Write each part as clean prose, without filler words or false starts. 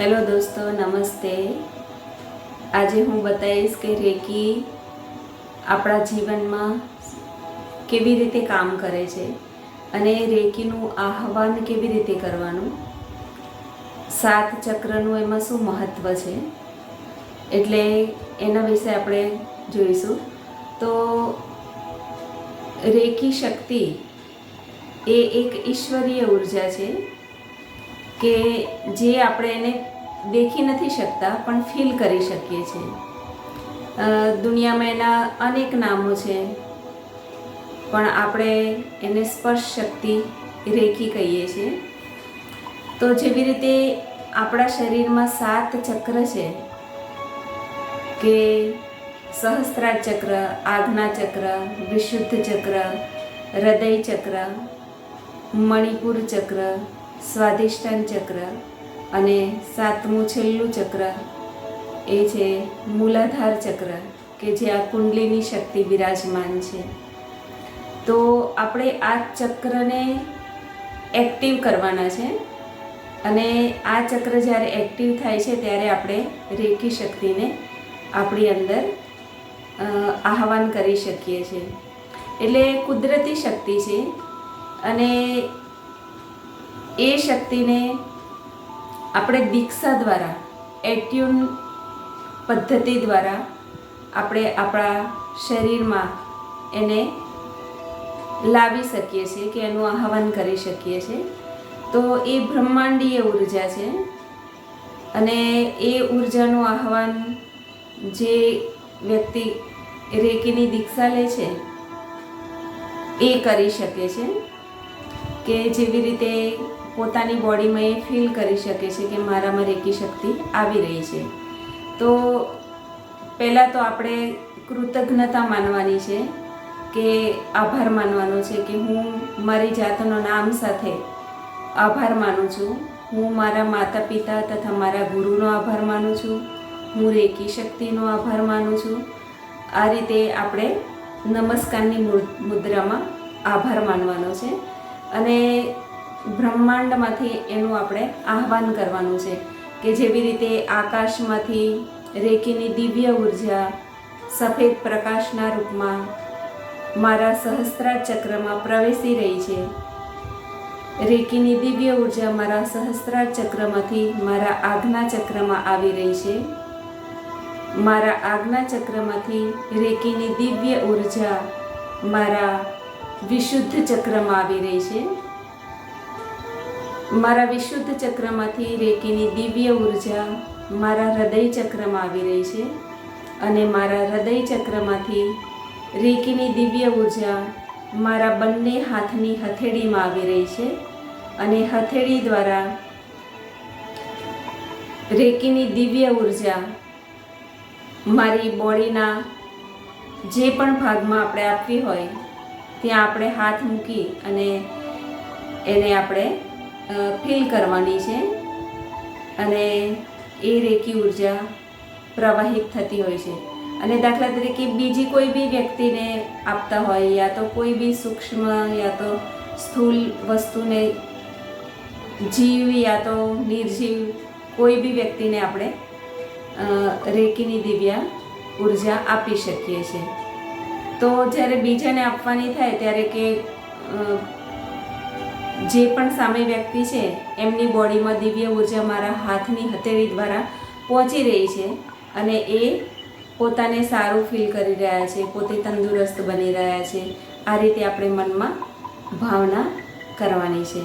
Hello દોસ્તો, નમસ્તે। આજે હું બતાવીશ કે રેકી આપણા જીવનમાં કેવી રીતે કામ કરે છે અને રેકીનું આહવાન કેવી રીતે કરવાનું, 7 ચક્રનું એમાં શું મહત્ત્વ છે, એટલે એના વિશે આપણે જોઈશું। તો રેકી શક્તિ એ એક ઈશ્વરીય ઉર્જા છે કે જે આપણે એને દેખી નથી શકતા પણ ફીલ કરી શકીએ છીએ। દુનિયામાં એના અનેક નામો છે, પણ આપણે એને સ્પર્શ શક્તિ રેકી કહીએ છીએ। તો જેવી રીતે આપણા શરીરમાં 7 ચક્ર છે કે સહસ્ત્રાર ચક્ર, આજ્ઞા ચક્ર, વિશુદ્ધ ચક્ર, હૃદય ચક્ર, મણિપુર ચક્ર, સ્વાધિષ્ઠાન ચક્ર અને 7મું છેલ્લું ચક્ર એ છે મૂલાધાર ચક્ર કે જે આ કુંડલીની શક્તિ બિરાજમાન છે। તો આપણે આ ચક્રને એક્ટિવ કરવાના છે અને આ ચક્ર જ્યારે એક્ટિવ થાય છે ત્યારે આપણે રેકી શક્તિને આપણી અંદર આહવાન કરી શકીએ છીએ। એટલે કુદરતી શક્તિ છે અને એ શક્તિને આપણે દીક્ષા દ્વારા, એટ્યુન પદ્ધતિ દ્વારા આપણે આપણા શરીરમાં એને લાવી શકીએ છીએ કે એનું આહવાન કરી શકીએ છીએ। તો એ બ્રહ્માંડીય ઉર્જા છે અને એ ઉર્જાનું આહવાન જે વ્યક્તિ રેકીની દીક્ષા લે છે એ કરી શકે છે કે જેવી રીતે પોતાની બોડીમાં એ ફીલ કરી શકે છે કે મારામાં રેકી શક્તિ આવી રહી છે। તો પહેલાં તો આપણે કૃતજ્ઞતા માનવાની છે કે આભાર માનવાનો છે કે હું મારી જાતનો નામ સાથે આભાર માનું છું, હું મારા માતા પિતા તથા મારા ગુરુનો આભાર માનું છું, હું રેકી શક્તિનો આભાર માનું છું। આ રીતે આપણે નમસ્કારની મુદ્રામાં આભાર માનવાનો છે અને બ્રહ્માંડમાંથી એનું આપણે આહવાન કરવાનું છે કે જેવી રીતે આકાશમાંથી રેકીની દિવ્ય ઉર્જા સફેદ પ્રકાશના રૂપમાં મારા સહસ્ત્રાર ચક્રમાં પ્રવેશી રહી છે। રેકીની દિવ્ય ઉર્જા મારા સહસ્ત્રાર ચક્રમાંથી મારા આજ્ઞા ચક્રમાં આવી રહી છે। મારા આજ્ઞા ચક્રમાંથી રેકીની દિવ્ય ઉર્જા મારા વિશુદ્ધ ચક્રમાં આવી રહી છે। મારા વિશુદ્ધ ચક્રમાંથી રેકીની દિવ્ય ઉર્જા મારા હૃદય ચક્રમાં આવી રહી છે અને મારા હૃદય ચક્રમાંથી રેકીની દિવ્ય ઉર્જા મારા બંને હાથની હથેળીમાં આવી રહી છે અને હથેળી દ્વારા રેકીની દિવ્ય ઉર્જા મારી બોડીના જે પણ ભાગમાં આપણે આપવી હોય ત્યાં આપણે હાથ મૂકી અને એને આપણે ફીલ કરવાની છે અને એ રેકી ઉર્જા પ્રવાહિત થતી હોય છે। અને દાખલા તરીકે બીજી કોઈ બી વ્યક્તિને આપતા હોય યા તો કોઈ બી સૂક્ષ્મ યા તો સ્થૂળ વસ્તુને, જીવ યા તો નિર્જીવ કોઈ બી વ્યક્તિને આપણે રેકીની દિવ્ય ઉર્જા આપી શકીએ છીએ। તો જ્યારે બીજાને આપવાની થાય ત્યારે કે જે પણ સામે વ્યક્તિ છે એમની બોડીમાં દિવ્ય ઉર્જા મારા હાથની હથેળી દ્વારા પહોંચી રહી છે અને એ પોતાને સારું ફીલ કરી રહ્યા છે, પોતે તંદુરસ્ત બની રહ્યા છે। આ રીતે આપણે મનમાં ભાવના કરવાની છે।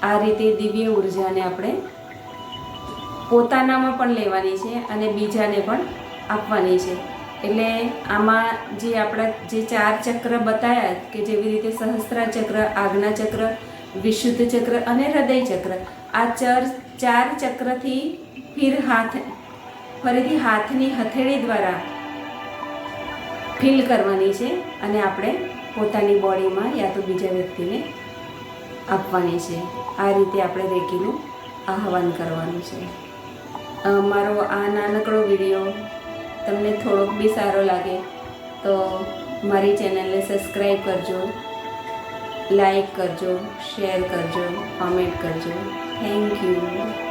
આ રીતે દિવ્ય ઉર્જાને આપણે પોતાનામાં પણ લેવાની છે અને બીજાને પણ આપવાની છે। એટલે આમાં જે આપણા જે 4 ચક્ર બતાવ્યા કે જેવી રીતે સહસ્ત્રાર ચક્ર, આજ્ઞા ચક્ર, વિશુદ્ધ ચક્ર અને હૃદય ચક્ર, આ 4 ચક્રથી ફરીથી હાથની હથેળી દ્વારા ફીલ કરવાની છે અને આપણે પોતાની બોડીમાં યા તો બીજા વ્યક્તિને આપવાની છે। આ રીતે આપણે રેકીનું આહવાન કરવાનું છે। મારો આ નાનકડો વિડીયો તમને થોડોક બી સારો લાગે તો મારી ચેનલને સબસ્ક્રાઈબ કરજો, લાઈક કરજો, શેર કરજો, કોમેન્ટ કરજો। Thank you.